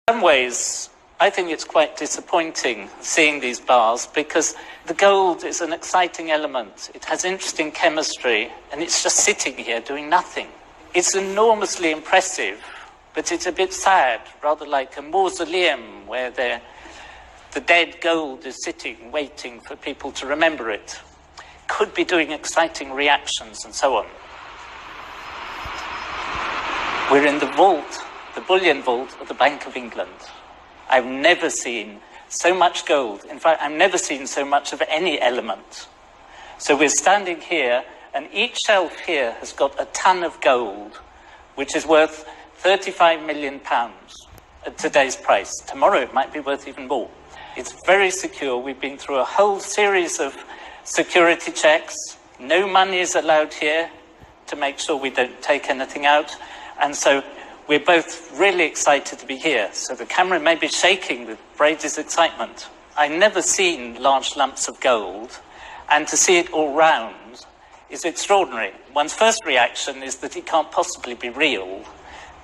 In some ways, I think it's quite disappointing seeing these bars because the gold is an exciting element. It has interesting chemistry and it's just sitting here doing nothing. It's enormously impressive, but it's a bit sad, rather like a mausoleum where the dead gold is sitting, waiting for people to remember it. Could be doing exciting reactions and so on. We're in the vault, the bullion vault of the Bank of England. I've never seen so much gold. In fact, I've never seen so much of any element. So we're standing here, and each shelf here has got a ton of gold, which is worth £35 million at today's price. Tomorrow it might be worth even more. It's very secure. We've been through a whole series of security checks. No money is allowed here to make sure we don't take anything out. And so we're both really excited to be here. So the camera may be shaking with Brady's excitement. I've never seen large lumps of gold, and to see it all round is extraordinary. One's first reaction is that it can't possibly be real,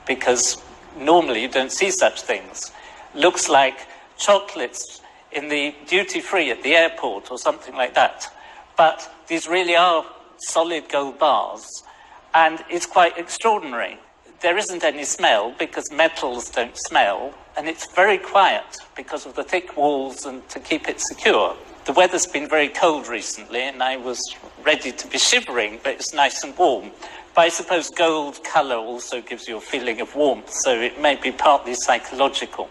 because normally you don't see such things. Looks like chocolates in the duty-free at the airport or something like that. But these really are solid gold bars, and it's quite extraordinary. There isn't any smell because metals don't smell, and it's very quiet because of the thick walls and to keep it secure. The weather's been very cold recently, and I was ready to be shivering, but it's nice and warm. But I suppose gold colour also gives you a feeling of warmth, so it may be partly psychological.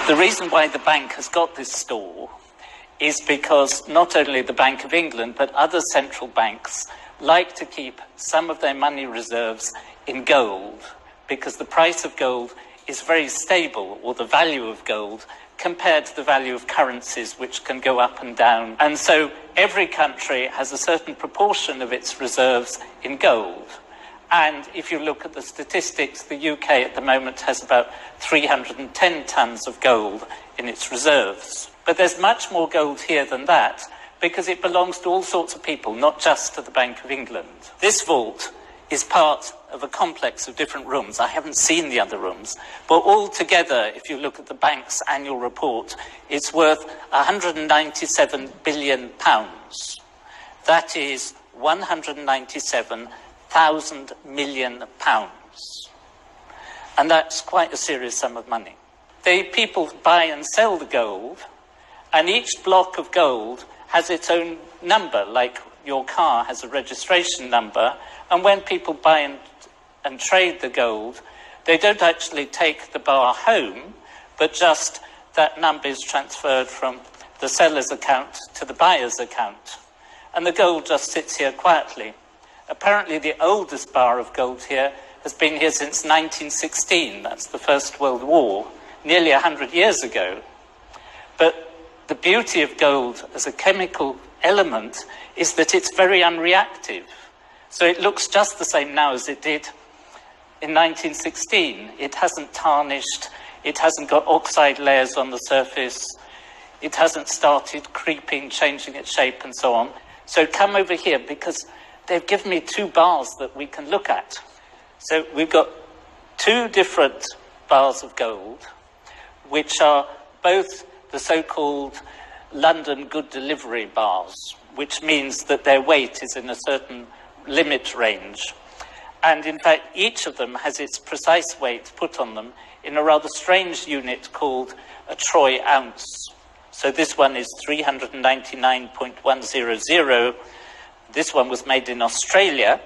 The reason why the bank has got this store is because not only the Bank of England, but other central banks like to keep some of their money reserves in gold, because the price of gold is very stable, or the value of gold, compared to the value of currencies, which can go up and down. And so every country has a certain proportion of its reserves in gold. And if you look at the statistics, the UK at the moment has about 310 tons of gold in its reserves. But there's much more gold here than that, because it belongs to all sorts of people, not just to the Bank of England. This vault is part of a complex of different rooms. I haven't seen the other rooms, but all together, if you look at the bank's annual report, it's worth £197 billion. That is £197,000 million. And that's quite a serious sum of money. People buy and sell the gold, and each block of gold has its own number, like your car has a registration number, and when people buy and trade the gold, they don't actually take the bar home, but just that number is transferred from the seller's account to the buyer's account. And the gold just sits here quietly. Apparently the oldest bar of gold here has been here since 1916. That's the First World War, nearly 100 years ago. But the beauty of gold as a chemical element is that it's very unreactive. So it looks just the same now as it did in 1916. It hasn't tarnished, it hasn't got oxide layers on the surface, it hasn't started creeping, changing its shape and so on. So come over here, because they've given me two bars that we can look at. So we've got two different bars of gold, which are both the so-called London Good Delivery bars, which means that their weight is in a certain limit range. And in fact, each of them has its precise weight put on them in a rather strange unit called a troy ounce. So this one is 399.100. This one was made in Australia,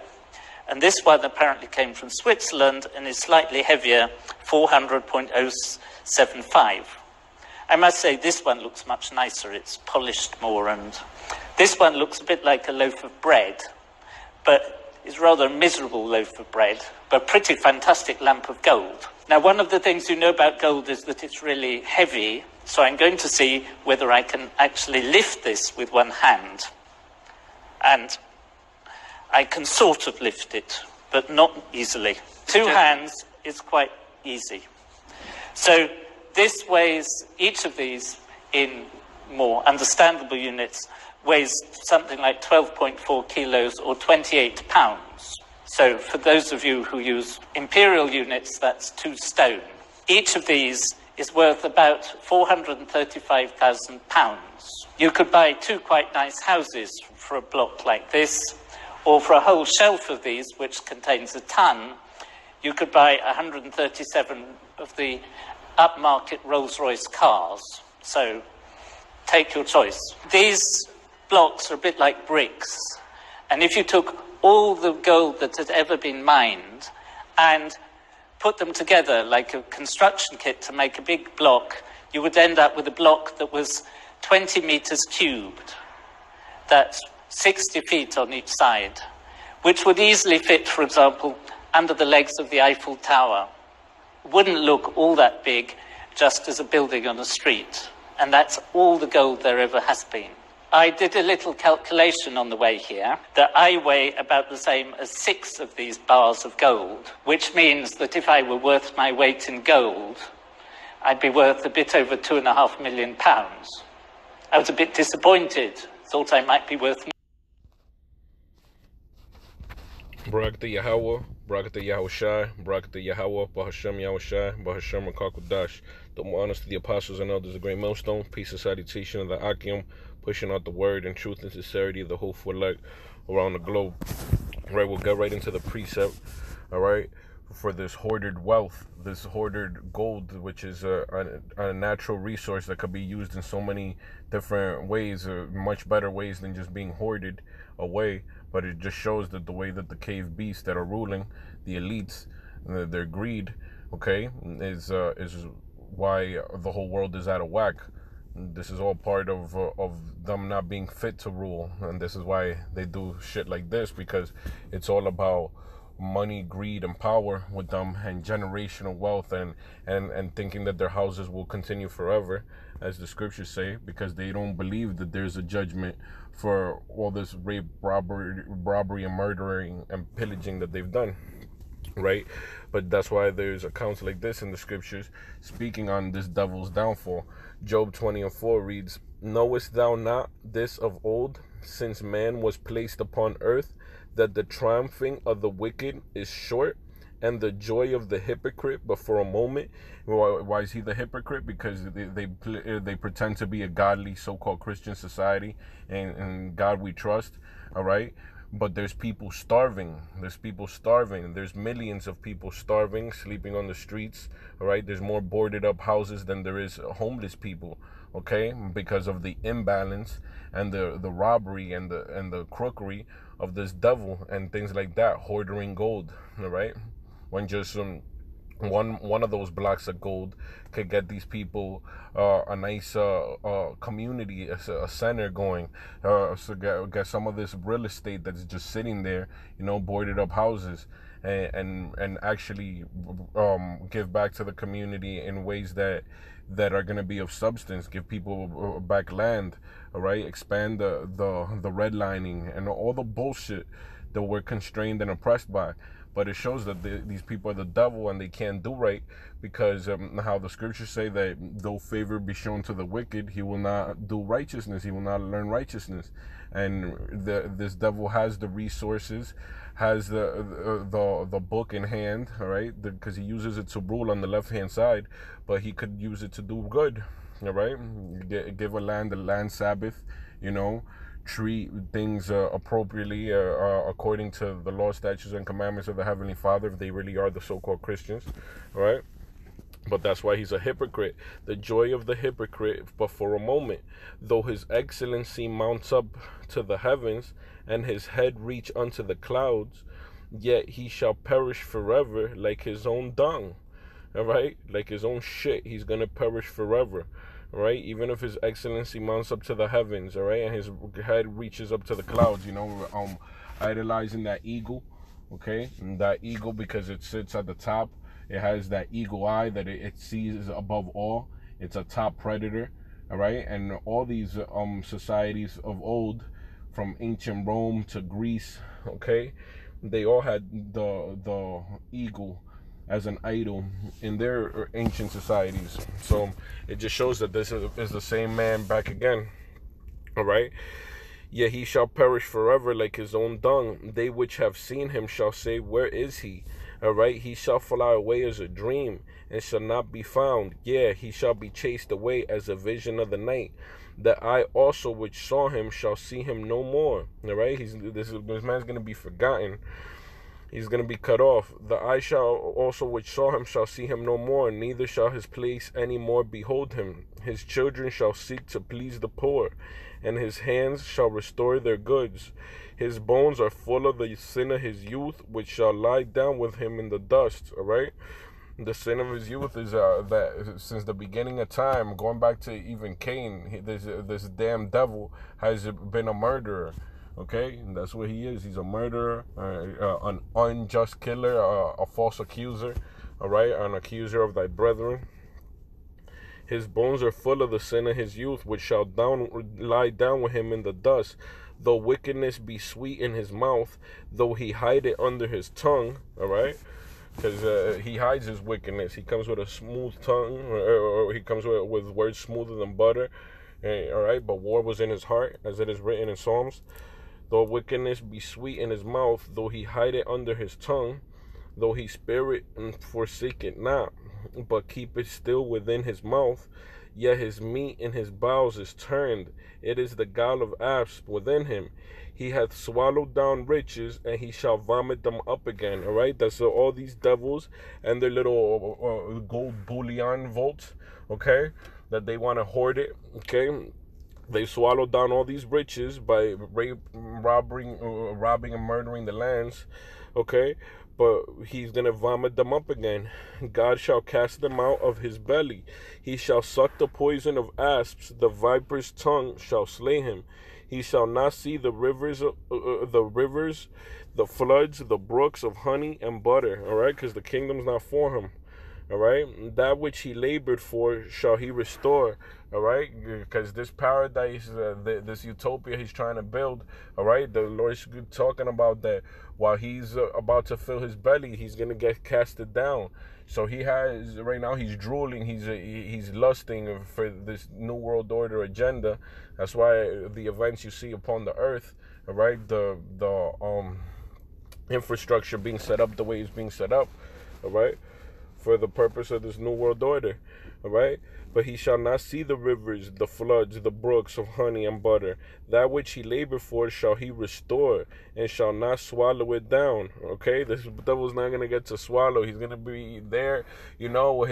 and this one apparently came from Switzerland and is slightly heavier, 400.075. I must say this one looks much nicer, it's polished more, and this one looks a bit like a loaf of bread, but it's rather a miserable loaf of bread, but a pretty fantastic lump of gold. Now, one of the things you know about gold is that it's really heavy, so I'm going to see whether I can actually lift this with one hand. And I can sort of lift it, but not easily. Two hands is quite easy. So this weighs, each of these in more understandable units, weighs something like 12.4 kilos or 28 pounds. So for those of you who use imperial units, that's 2 stone. Each of these is worth about £435,000. You could buy 2 quite nice houses for a block like this, or for a whole shelf of these, which contains a ton, you could buy 137 of the upmarket Rolls-Royce cars. So take your choice. These blocks are a bit like bricks. And if you took all the gold that had ever been mined and put them together like a construction kit to make a big block, you would end up with a block that was 20 meters cubed. That's 60 feet on each side, which would easily fit, for example, under the legs of the Eiffel Tower. Wouldn't look all that big just as a building on a street. And that's all the gold there ever has been. I did a little calculation on the way here that I weigh about the same as 6 of these bars of gold, which means that if I were worth my weight in gold, I'd be worth a bit over £2.5 million. I was a bit disappointed, thought I might be worth more. Barakatah Yahweh, Barakatah Yahushai, Barakatah Yahweh, Bahashem Yahushai, Bahashem Rakakwadash. Double honors to the apostles and elders of Great Millstone, peace and salutation of the Akim, pushing out the word and truth and sincerity of the hopeful elect around the globe. All right, we'll get right into the precept, all right, for this hoarded wealth, this hoarded gold, which is a natural resource that could be used in so many different ways, much better ways than just being hoarded away. But it just shows that the way that the cave beasts that are ruling, the elites, their greed, okay, is why the whole world is out of whack. This is all part of them not being fit to rule, and this is why they do shit like this, because it's all about money, greed, and power with them, and generational wealth, and thinking that their houses will continue forever, as the scriptures say, because they don't believe that there's a judgment for all this rape, robbery, and murdering and pillaging that they've done, right? But that's why there's accounts like this in the scriptures speaking on this devil's downfall. Job 20:4 reads, "Knowest thou not this of old, since man was placed upon earth, that the triumphing of the wicked is short, and the joy of the hypocrite but for a moment." Why is he the hypocrite? Because they pretend to be a godly so-called Christian society, and God we trust, all right? But there's people starving. There's people starving. There's millions of people starving, sleeping on the streets, all right? There's more boarded up houses than there is homeless people, okay? Because of the imbalance and the robbery and the crookery of this devil and things like that, hoarding gold, all right? When just one of those blocks of gold could get these people a nice community, a center going, so get some of this real estate that's just sitting there, boarded up houses, and actually give back to the community in ways that are going to be of substance. Give people back land, all right? Expand the redlining and all the bullshit that we're constrained and oppressed by. But it shows that these people are the devil and they can't do right, because how the scriptures say that though favor be shown to the wicked, he will not do righteousness. He will not learn righteousness. And this devil has the resources, has the book in hand, all right, because he uses it to rule on the left-hand side, but he could use it to do good, all right? Give a land Sabbath, treat things appropriately according to the law, statutes, and commandments of the Heavenly Father, if they really are the so-called Christians, all right? But that's why he's a hypocrite. The joy of the hypocrite, but for a moment, though his excellency mounts up to the heavens, and his head reach unto the clouds, yet he shall perish forever like his own dung, all right? Like his own shit, he's gonna perish forever. All right, even if his excellency mounts up to the heavens, all right, and his head reaches up to the clouds, idolizing that eagle, okay, and that eagle, because it sits at the top, it has that eagle eye that it sees above all. It's a top predator, all right, and all these societies of old, from ancient Rome to Greece, okay, they all had the eagle as an idol in their ancient societies. So it just shows that this is the same man back again, all right? Yet he shall perish forever like his own dung. They which have seen him shall say, where is he? All right, he shall fly away as a dream, and shall not be found. Yeah, he shall be chased away as a vision of the night. The eye also which saw him shall see him no more. All right, this man's going to be forgotten. He's going to be cut off. The eye shall also which saw him shall see him no more, neither shall his place any more behold him. His children shall seek to please the poor, and his hands shall restore their goods. His bones are full of the sin of his youth, which shall lie down with him in the dust. All right? The sin of his youth is that since the beginning of time, going back to even Cain, this damn devil has been a murderer. Okay, and that's what he is. He's a murderer, an unjust killer, a false accuser. All right, an accuser of thy brethren. His bones are full of the sin of his youth, which shall lie down with him in the dust. Though wickedness be sweet in his mouth, though he hide it under his tongue. All right, because he hides his wickedness. He comes with a smooth tongue, or he comes with words smoother than butter. All right, but war was in his heart, as it is written in Psalms. Though wickedness be sweet in his mouth, though he hide it under his tongue, though he spare it and forsake it not, but keep it still within his mouth, yet his meat in his bowels is turned. It is the gall of asps within him. He hath swallowed down riches, and he shall vomit them up again. All right, that's all these devils and their little gold bullion vaults, okay, that they want to hoard it, okay. They swallowed down all these riches by robbing and murdering the lands, okay? But he's going to vomit them up again. God shall cast them out of his belly. He shall suck the poison of asps. The viper's tongue shall slay him. He shall not see the rivers, the floods, the brooks of honey and butter, all right? Because the kingdom's not for him. All right, that which he labored for shall he restore. All right, because this paradise, this utopia he's trying to build. All right, the Lord's talking about that while he's about to fill his belly, he's gonna get casted down. So he has right now. He's drooling. He's lusting for this new world order agenda. That's why the events you see upon the earth. All right, the infrastructure being set up the way it's being set up. All right, for the purpose of this new world order, all right? But he shall not see the rivers, the floods, the brooks of honey and butter. That which he labored for shall he restore, and shall not swallow it down, okay? This devil's not going to get to swallow. He's going to be there, you know, with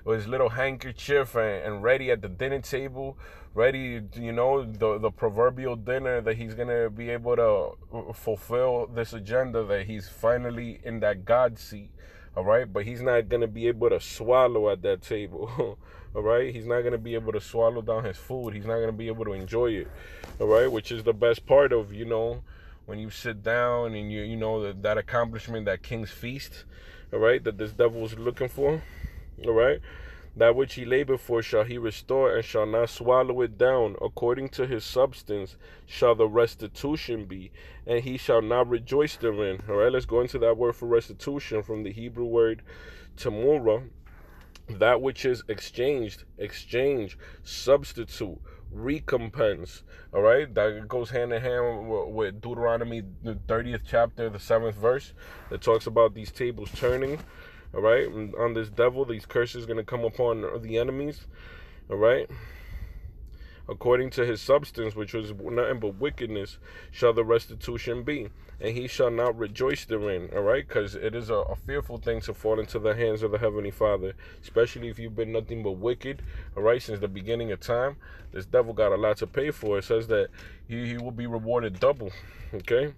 his little handkerchief and ready at the dinner table, ready, you know, the proverbial dinner that he's going to be able to fulfill this agenda that he's finally in that God seat. All right, but he's not going to be able to swallow at that table. All right, he's not going to be able to swallow down his food. He's not going to be able to enjoy it. All right, which is the best part of, you know, when you sit down and you know that accomplishment, that king's feast. All right, that this devil is looking for. All right, that which he labored for shall he restore, and shall not swallow it down. According to his substance shall the restitution be, and he shall not rejoice therein. All right, let's go into that word for restitution from the Hebrew word tamura. That which is exchanged, exchange, substitute, recompense. All right, that goes hand in hand with Deuteronomy, the 30th chapter, the 7th verse, that talks about these tables turning. All right, and on this devil, these curses going to come upon the enemies. All right, according to his substance, which was nothing but wickedness, shall the restitution be, and he shall not rejoice therein. All right, because it is a fearful thing to fall into the hands of the Heavenly Father, especially if you've been nothing but wicked. All right, since the beginning of time, this devil got a lot to pay for. It says that he will be rewarded double. Okay.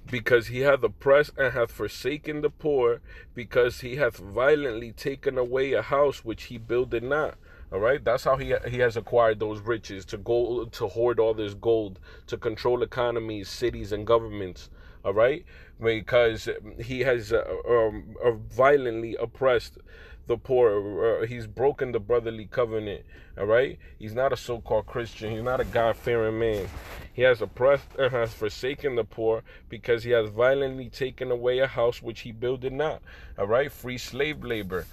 Because he hath oppressed and hath forsaken the poor, because he hath violently taken away a house which he builded not. All right, that's how he has acquired those riches, to go to hoard all this gold, to control economies, cities, and governments. All right, because he has violently oppressed the poor. He's broken the brotherly covenant. All right, he's not a so-called Christian. He's not a God-fearing man. He has oppressed and has forsaken the poor, because he has violently taken away a house which he builded not. All right, free slave labor.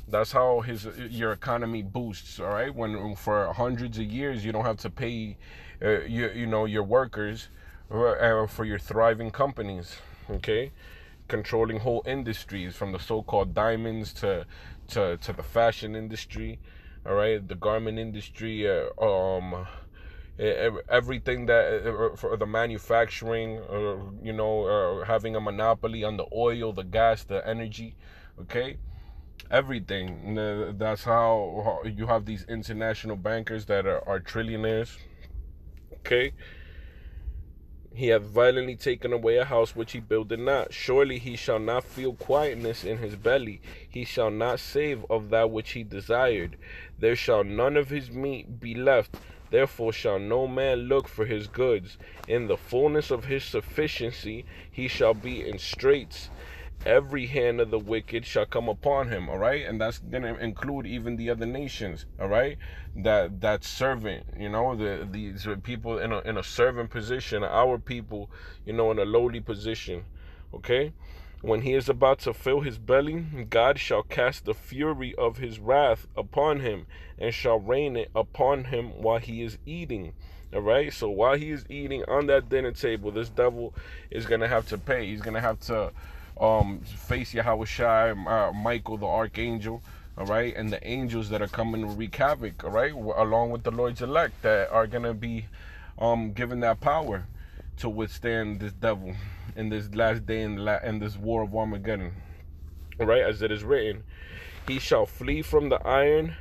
That's how your economy boosts. All right, when for hundreds of years you don't have to pay, your workers, for your thriving companies. Okay, controlling whole industries from the so-called diamonds to the fashion industry. All right, the garment industry. Everything that for the manufacturing, having a monopoly on the oil, the gas, the energy. Okay, everything. That's how you have these international bankers that are trillionaires. Okay, he hath violently taken away a house which he builded not. Surely he shall not feel quietness in his belly. He shall not save of that which he desired. There shall none of his meat be left. Therefore shall no man look for his goods. In the fullness of his sufficiency he shall be in straits. Every hand of the wicked shall come upon him. All right, and that's gonna include even the other nations. All right, that servant, these people in a servant position, our people, in a lowly position. Okay, when he is about to fill his belly, God shall cast the fury of his wrath upon him, and shall rain it upon him while he is eating. All right, so while he is eating on that dinner table, this devil is gonna have to pay. He's gonna have to face Yahweh Shai, Michael the archangel, all right, and the angels that are coming to wreak havoc, all right, along with the Lord's elect that are gonna be given that power to withstand this devil in this last day in this war of Armageddon. All right, as it is written, he shall flee from the iron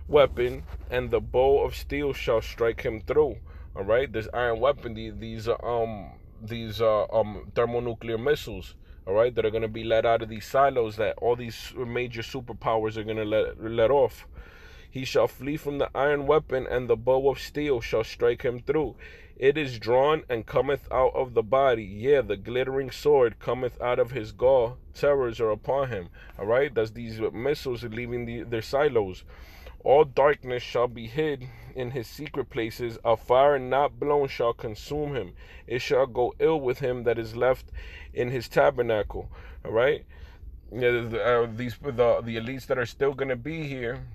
weapon, and the bow of steel shall strike him through. All right, this iron weapon, these thermonuclear missiles, all right, that are going to be let out of these silos that all these major superpowers are going to let off. He shall flee from the iron weapon, and the bow of steel shall strike him through. It is drawn and cometh out of the body. Yeah, the glittering sword cometh out of his gall. Terrors are upon him. All right, that's these missiles leaving their silos. All darkness shall be hid in his secret places. A fire not blown shall consume him. It shall go ill with him that is left in his tabernacle. All right, the elites that are still going to be here.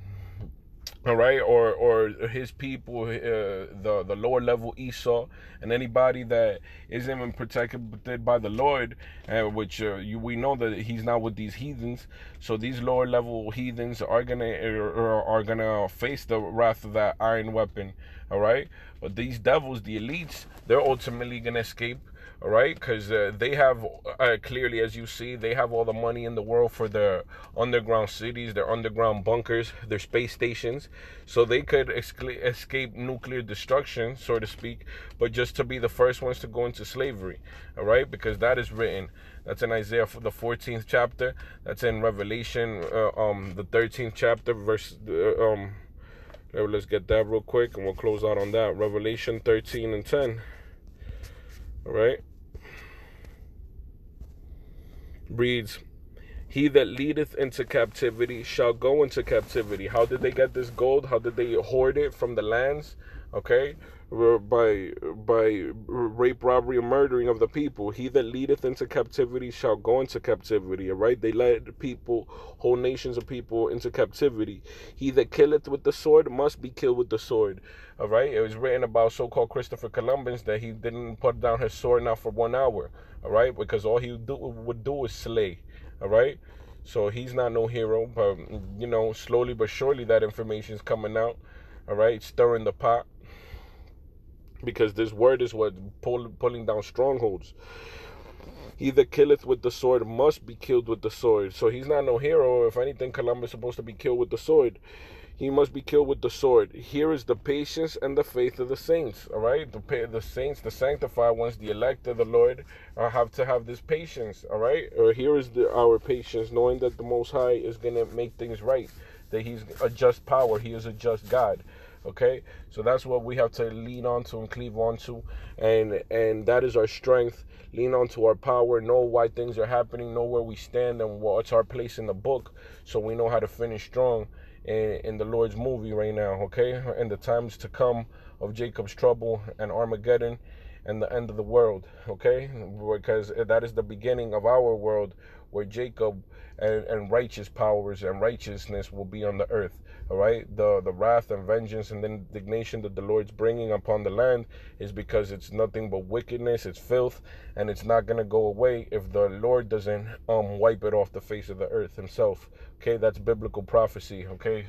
All right, or his people, the lower level Esau, and anybody that isn't even protected by the Lord, which we know that he's not with these heathens. So these lower level heathens are gonna face the wrath of that iron weapon. All right, but these devils, the elites, they're ultimately gonna escape. All right, because they have clearly, as you see, they have all the money in the world for their underground cities, their underground bunkers, their space stations, so they could escape nuclear destruction, so to speak, but just to be the first ones to go into slavery. All right, because that is written. That's in Isaiah the 14th chapter. That's in Revelation the 13th chapter, verse. Let's get that real quick, and we'll close out on that. Revelation 13 and 10. All right. Reads, he that leadeth into captivity shall go into captivity. How did they get this gold? How did they hoard it from the lands? Okay, by rape, robbery, and murdering of the people. He that leadeth into captivity shall go into captivity. All right, they led people, whole nations of people, into captivity. He that killeth with the sword must be killed with the sword. All right, it was written about so-called Christopher Columbus that he didn't put down his sword not for 1 hour. All right, because all he would do is slay. All right, so he's not no hero, but slowly but surely that information is coming out. All right, stirring the pot, because this word is what pulling down strongholds. He that killeth with the sword must be killed with the sword. So he's not no hero. If anything, Columbus is supposed to be killed with the sword. He must be killed with the sword. Here is the patience and the faith of the saints. All right, the saints, the sanctified ones, the elect of the Lord, have to have this patience. All right, or here is our patience, knowing that the Most High is gonna make things right. That He's a just power. He is a just God. Okay, so that's what we have to lean onto and cleave onto, and that is our strength. Lean onto our power, know why things are happening, know where we stand, and what's our place in the book, so we know how to finish strong in the Lord's movie right now. Okay, in the times to come of Jacob's trouble and Armageddon and the end of the world. Okay, because that is the beginning of our world, where Jacob and righteous powers and righteousness will be on the earth. All right, the wrath and vengeance and indignation that the Lord's bringing upon the land is because it's nothing but wickedness, it's filth, and it's not going to go away if the Lord doesn't wipe it off the face of the earth himself. Okay, that's biblical prophecy. Okay,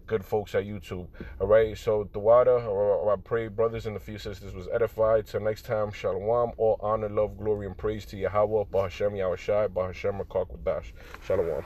good folks at YouTube. All right, so Dawada, or I pray brothers and a few sisters was edified. Till next time, shalom. All honor, love, glory, and praise to Yahweh, Bahashem Yahushai, Bahashem Rakak Wadash. Shalom.